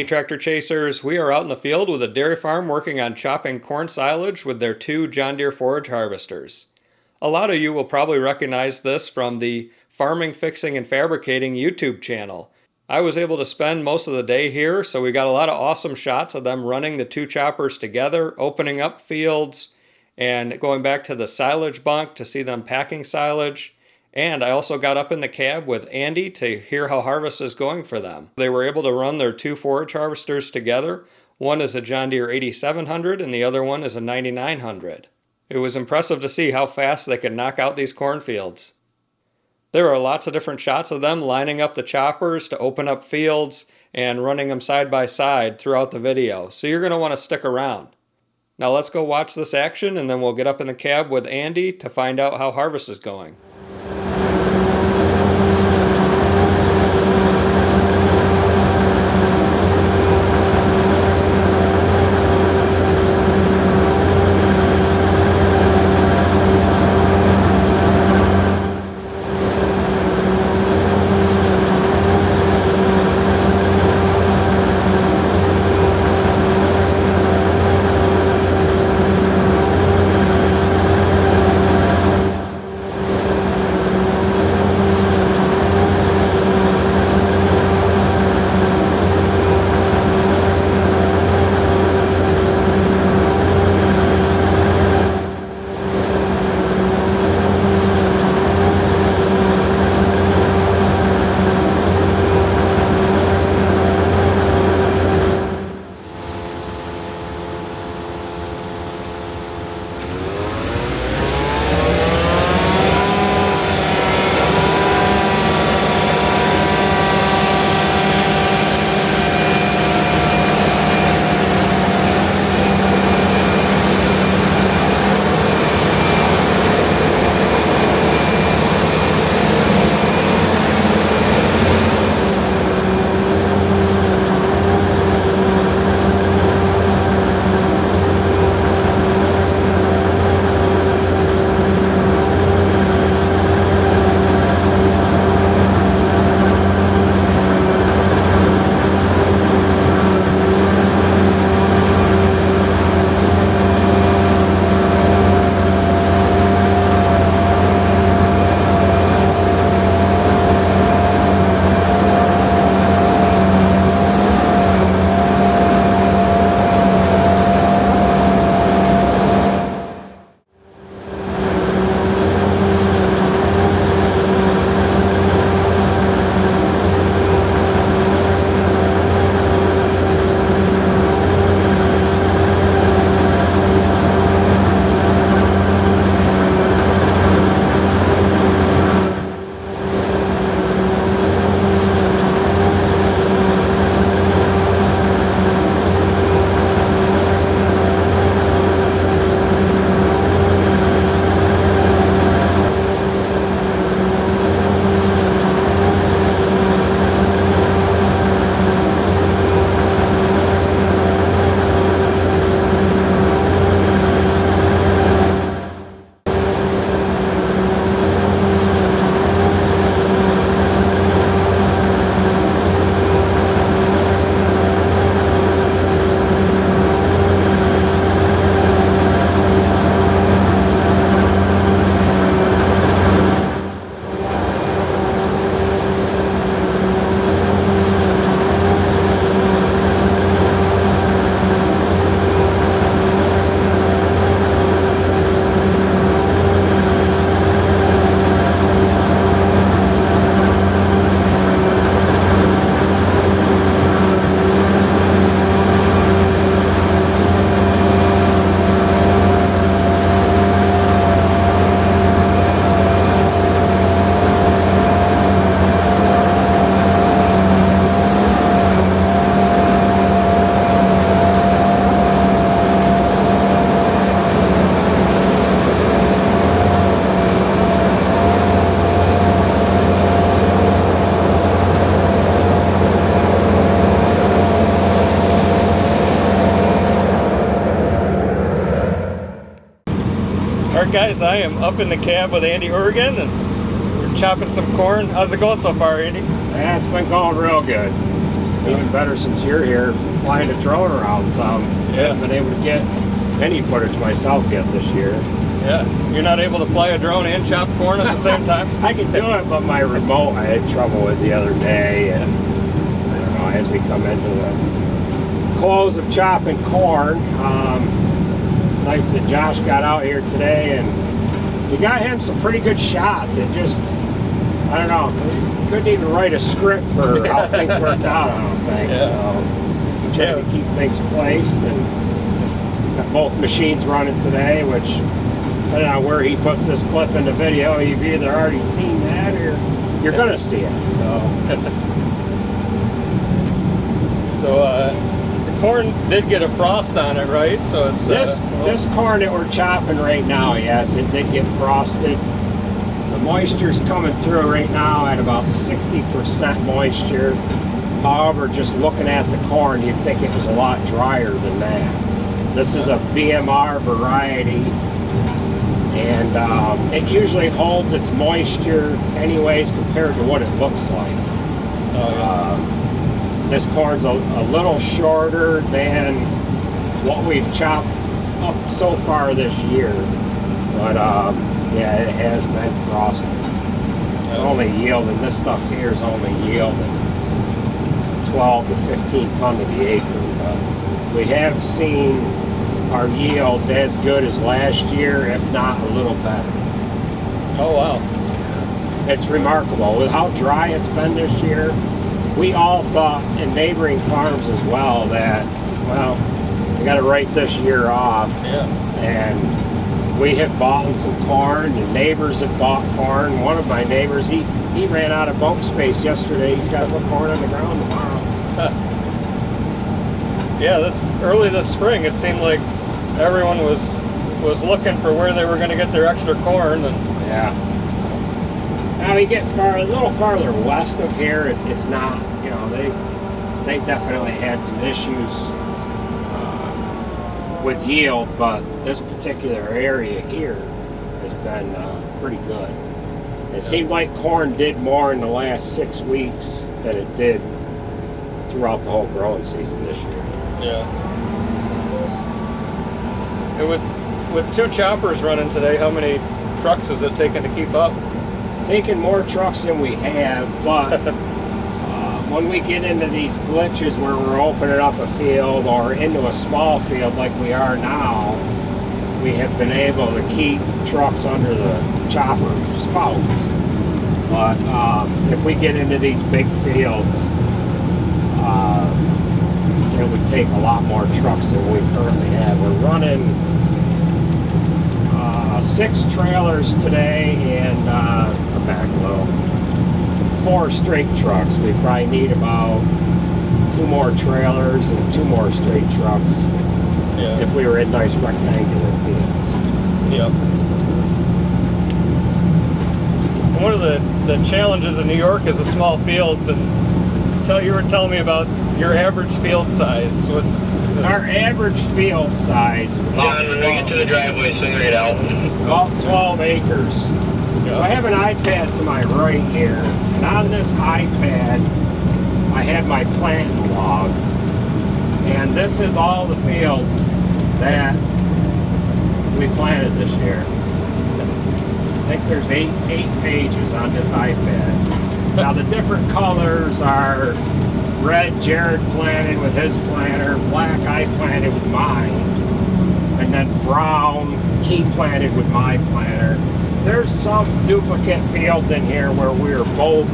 Tractor Chasers. We are out in the field with a dairy farm working on chopping corn silage with their two John Deere forage harvesters. A lot of you will probably recognize this from the Farming, Fixing, and Fabricating YouTube channel. I was able to spend most of the day here, so we got a lot of awesome shots of them running the two choppers together, opening up fields, and going back to the silage bunk to see them packing silage. And I also got up in the cab with Andy to hear how harvest is going for them. They were able to run their two forage harvesters together. One is a John Deere 8700 and the other one is a 9900. It was impressive to see how fast they could knock out these cornfields. There are lots of different shots of them lining up the choppers to open up fields and running them side by side throughout the video, so you're going to want to stick around. Now let's go watch this action and then we'll get up in the cab with Andy to find out how harvest is going. Alright guys, I am up in the cab with Andy Horgan and we're chopping some corn. How's it going so far, Andy? Yeah, it's been going real good. Even better since you're here flying a drone around some. Yeah. I haven't been able to get any footage myself yet this year. Yeah. You're not able to fly a drone and chop corn at the same time? I can do it, but my remote I had trouble with the other day, and I don't know, as we come into the close of chopping corn, it's nice that Josh got out here today, and we got him some pretty good shots. It just, I don't know, we couldn't even write a script for how things worked out, I don't think. Yeah. So we tried to keep things placed, and got both machines running today, which, depending on where he puts this clip in the video, you've either already seen that or you're going to see it. So, the corn did get a frost on it, right? So it's this corn that we're chopping right now, yes, it did get frosted. The moisture's coming through right now at about 60% moisture. However, just looking at the corn, you'd think it was a lot drier than that. This is a BMR variety. And it usually holds its moisture anyways compared to what it looks like. This corn's a little shorter than what we've chopped up so far this year. But yeah, it has been frosted. It's only yielding, this stuff here is only yielding 12 to 15 ton to the acre. But we have seen our yields as good as last year, if not a little better. Oh wow. It's remarkable. With how dry it's been this year, we all thought, in neighboring farms as well, that, well, we got to write this year off. Yeah. And we have bought some corn, and neighbors have bought corn. One of my neighbors, he ran out of bunk space yesterday. He's got to put corn on the ground tomorrow. Yeah, early this spring, it seemed like everyone was looking for where they were going to get their extra corn. And yeah. Now we get a little farther west of here, it's not, you know, they definitely had some issues with yield, but this particular area here has been pretty good. It seemed like corn did more in the last 6 weeks than it did throughout the whole growing season this year. yeah. And with two choppers running today, how many trucks is it taking to keep up? Taking more trucks than we have, but when we get into these glitches where we're opening up a field or into a small field like we are now, we have been able to keep trucks under the chopper spouts. But if we get into these big fields, it would take a lot more trucks than we currently have. We're running 6 trailers today and a back load. 4 straight trucks. We probably need about 2 more trailers and 2 more straight trucks if we were in nice rectangular fields. Yep. One of the challenges in New York is the small fields, and you were telling me about your average field size. What's our average field size is about John, when we get to the driveway, swing right out. About 12 acres. So I have an iPad to my right here, and on this iPad I have my planting log, and this is all the fields that we planted this year. I think there's eight pages on this iPad. Now the different colors are red, Jared planted with his planter, black I planted with mine, and then brown he planted with my planter. There's some duplicate fields in here where we're both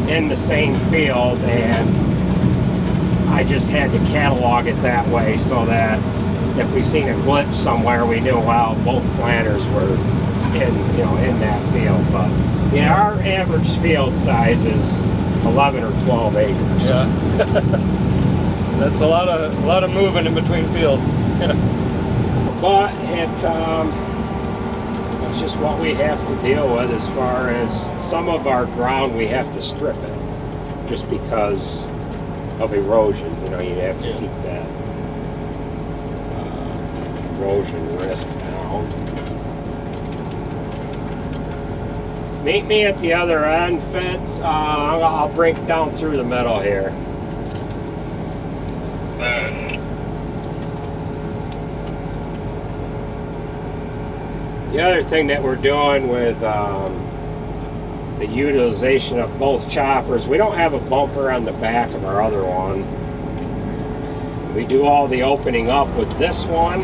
in the same field, and I just had to catalog it that way so that if we seen a glitch somewhere, we knew, well, both planters were in that field. But yeah, our average field size is 11 or 12 acres. Yeah. That's a lot of moving in between fields. But it's just what we have to deal with. As far as some of our ground, we have to strip it just because of erosion. You know, you have to keep that erosion risk down. Meet me at the other end, Fitz. I'll break down through the middle here. The other thing that we're doing with the utilization of both choppers, we don't have a bumper on the back of our other one. We do all the opening up with this one.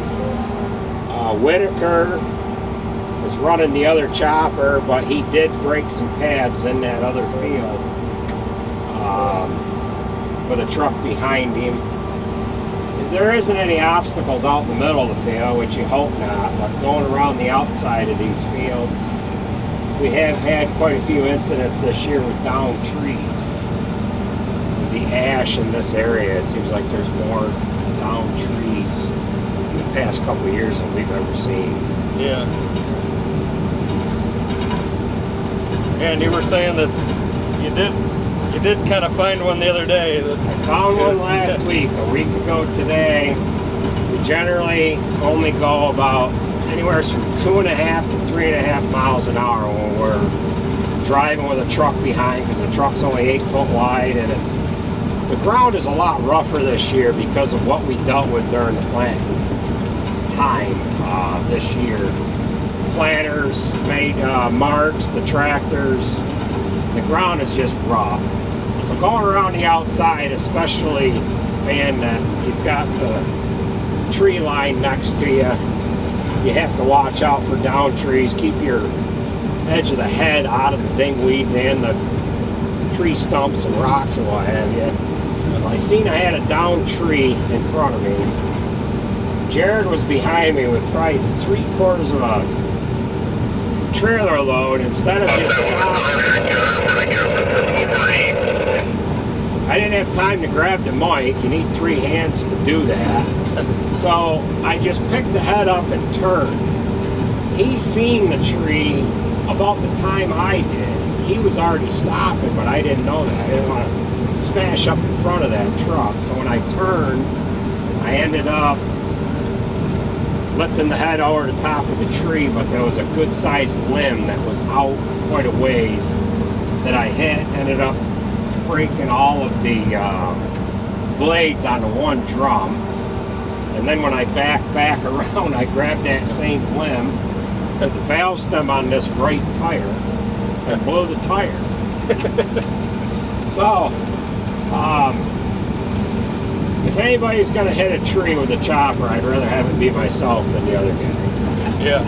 Whitaker is running the other chopper, but he did break some paths in that other field with a truck behind him. There isn't any obstacles out in the middle of the field, which you hope not, but going around the outside of these fields, we have had quite a few incidents this year with downed trees. The ash in this area, it seems like there's more downed trees in the past couple of years than we've ever seen. Yeah. And you were saying that you did kind of find one the other day. I found one last week, a week ago today. We generally only go about anywhere from 2.5 to 3.5 miles an hour when we're driving with a truck behind, because the truck's only 8 foot wide, and the ground is a lot rougher this year because of what we dealt with during the planting time this year. Planters made marks, the tractors, the ground is just rough. So going around the outside, especially being that you've got the tree line next to you, you have to watch out for down trees. Keep your edge of the head out of the dingweeds and the tree stumps and rocks and what have you. I seen I had a down tree in front of me. Jared was behind me with probably 3/4 of a trailer load. Instead of just stopping, I didn't have time to grab the mic. You need 3 hands to do that. So I just picked the head up and turned. He seen the tree about the time I did. He was already stopping, but I didn't know that. I didn't want to smash up in front of that truck. So when I turned, I ended up lifting the head over the top of the tree, but there was a good sized limb that was out quite a ways that I hit. Ended up breaking all of the blades on the one drum. And then when I backed back around, I grabbed that same limb, the valve stem on this right tire, and blew the tire. So, if anybody's going to hit a tree with a chopper, I'd rather have it be myself than the other guy. Yeah.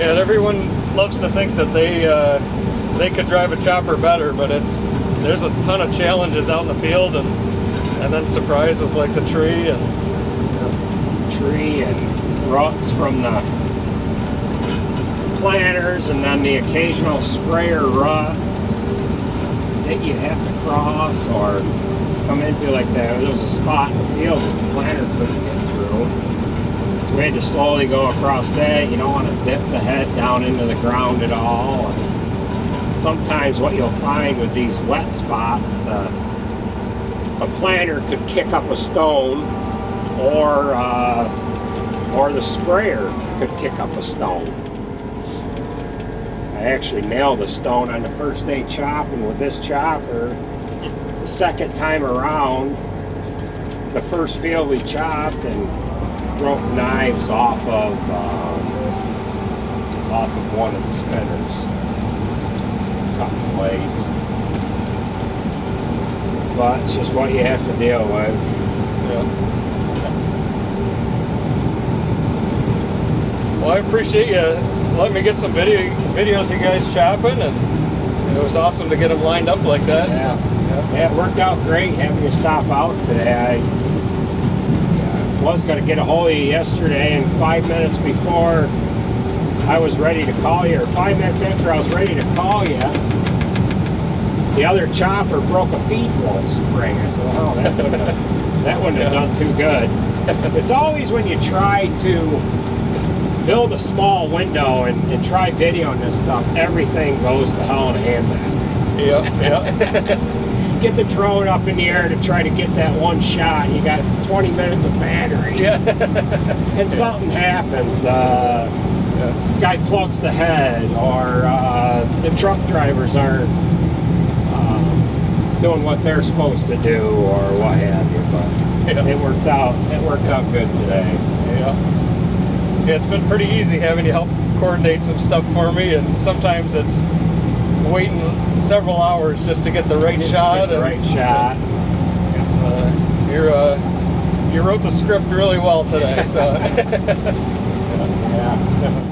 And everyone loves to think that they could drive a chopper better, but there's a ton of challenges out in the field, and then surprises like the tree and ruts from the planters, and then the occasional sprayer rut that you have to cross or come into like that. There was a spot in the field that the planter couldn't get through. So we had to slowly go across that. You don't want to dip the head down into the ground at all. And sometimes what you'll find with these wet spots, a planter could kick up a stone, or the sprayer could kick up a stone. I actually nailed a stone on the first day chopping with this chopper. The second time around, the first field we chopped, and broke knives off of one of the spinners, cutting blades. But it's just what you have to deal with. Yeah. Well, I appreciate you letting me get some videos of you guys chopping, and it was awesome to get them lined up like that. Yeah, it worked out great having you stop out today. I was going to get a hold of you yesterday, and 5 minutes before I was ready to call you, or 5 minutes after I was ready to call you, the other chopper broke a feed wall spring. I said, oh, that wouldn't have done too good. It's always when you try to build a small window and try videoing this stuff, everything goes to hell in a handbasket. Yeah. Get the drone up in the air to try to get that one shot. You got 20 minutes of battery. Yeah. And something happens. guy plugs the head, or the truck drivers aren't doing what they're supposed to do, or what have you. But it worked out. It worked out good today. Yeah. Yeah, it's been pretty easy having you help coordinate some stuff for me, and sometimes it's waiting several hours just to get the right shot. The right shot. It's you wrote the script really well today, so. Yeah.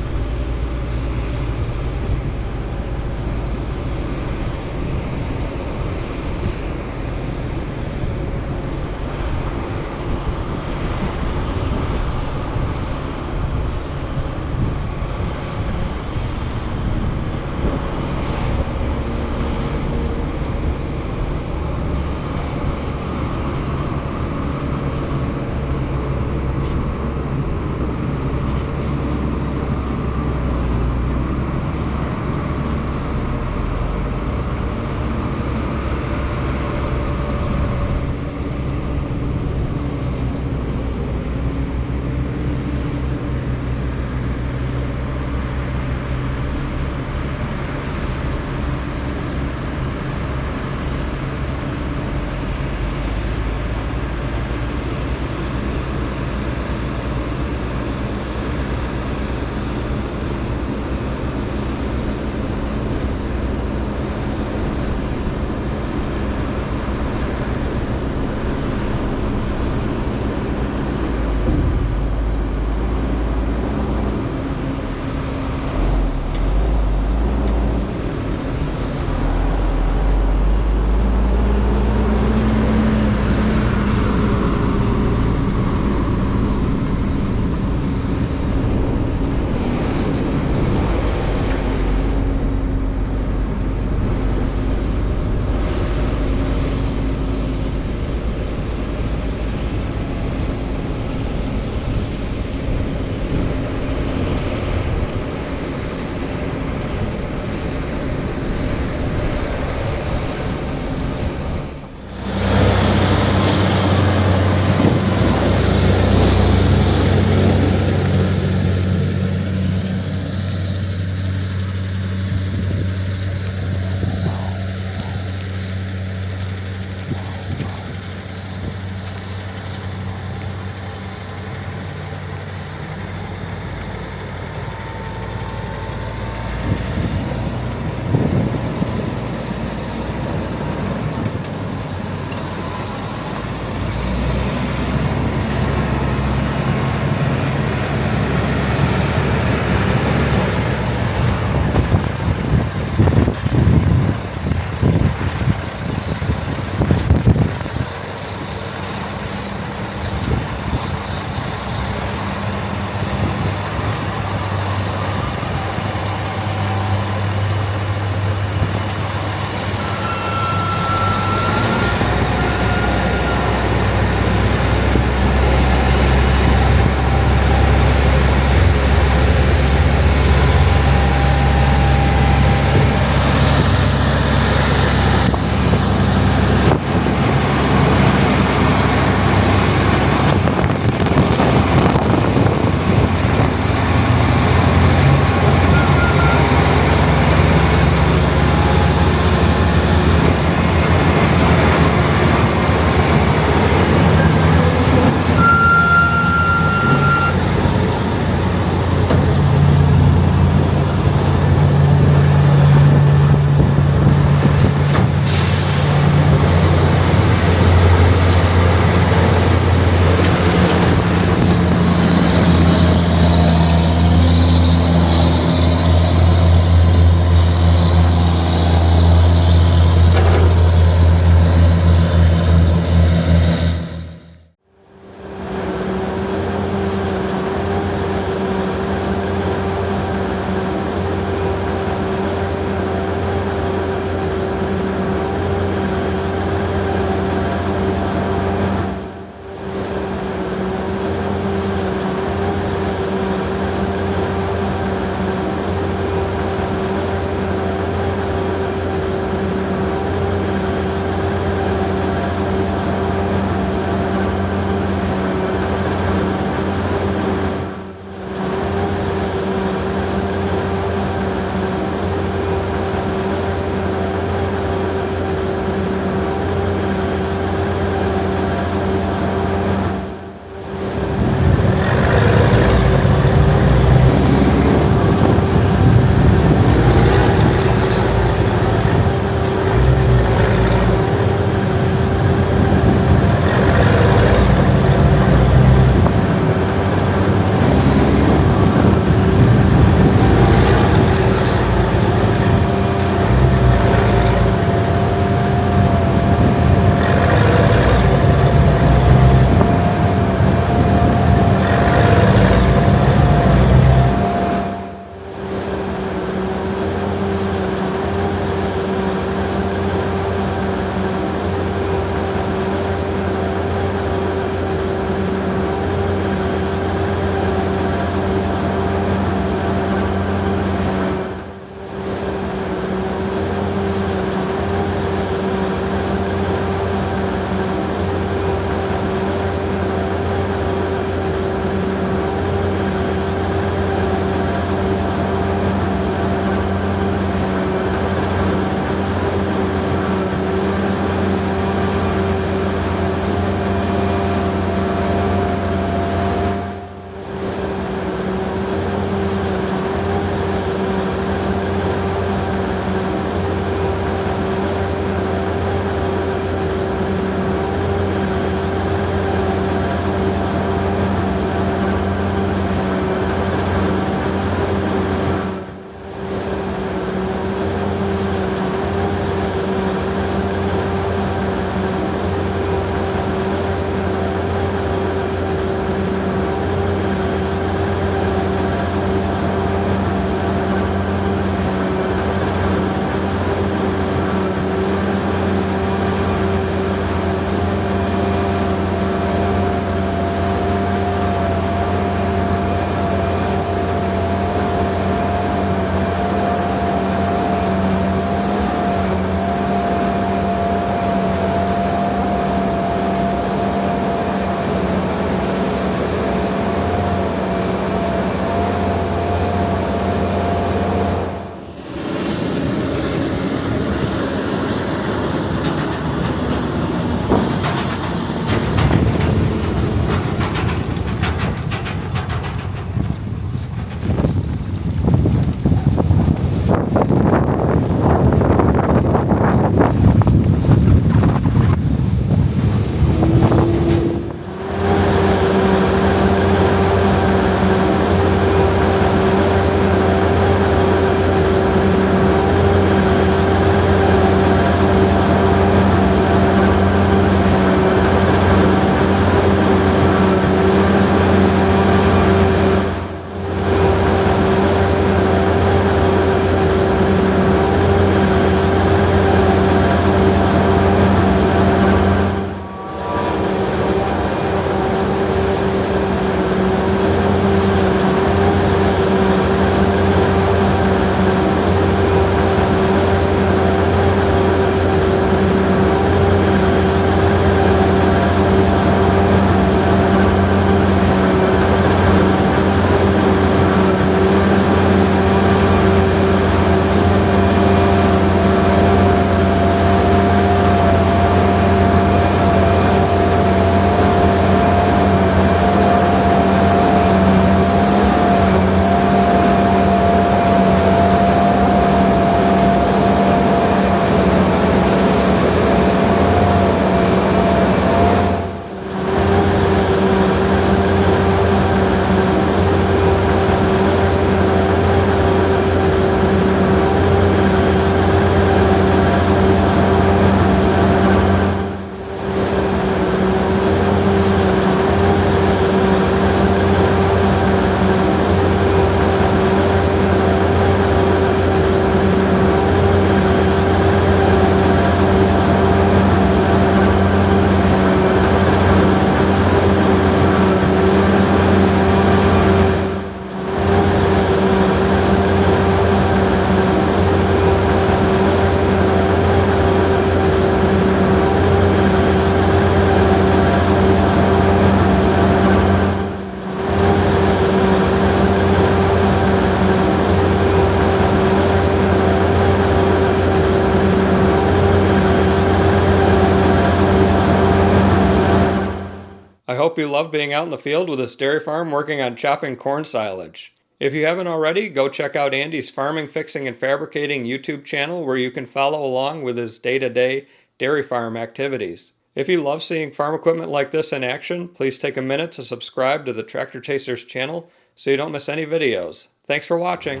you love being out in the field with this dairy farm working on chopping corn silage. If you haven't already, go check out Andy's Farming, Fixing, and Fabricating YouTube channel where you can follow along with his day-to-day dairy farm activities. If you love seeing farm equipment like this in action, please take a minute to subscribe to the Tractor Chasers channel so you don't miss any videos. Thanks for watching.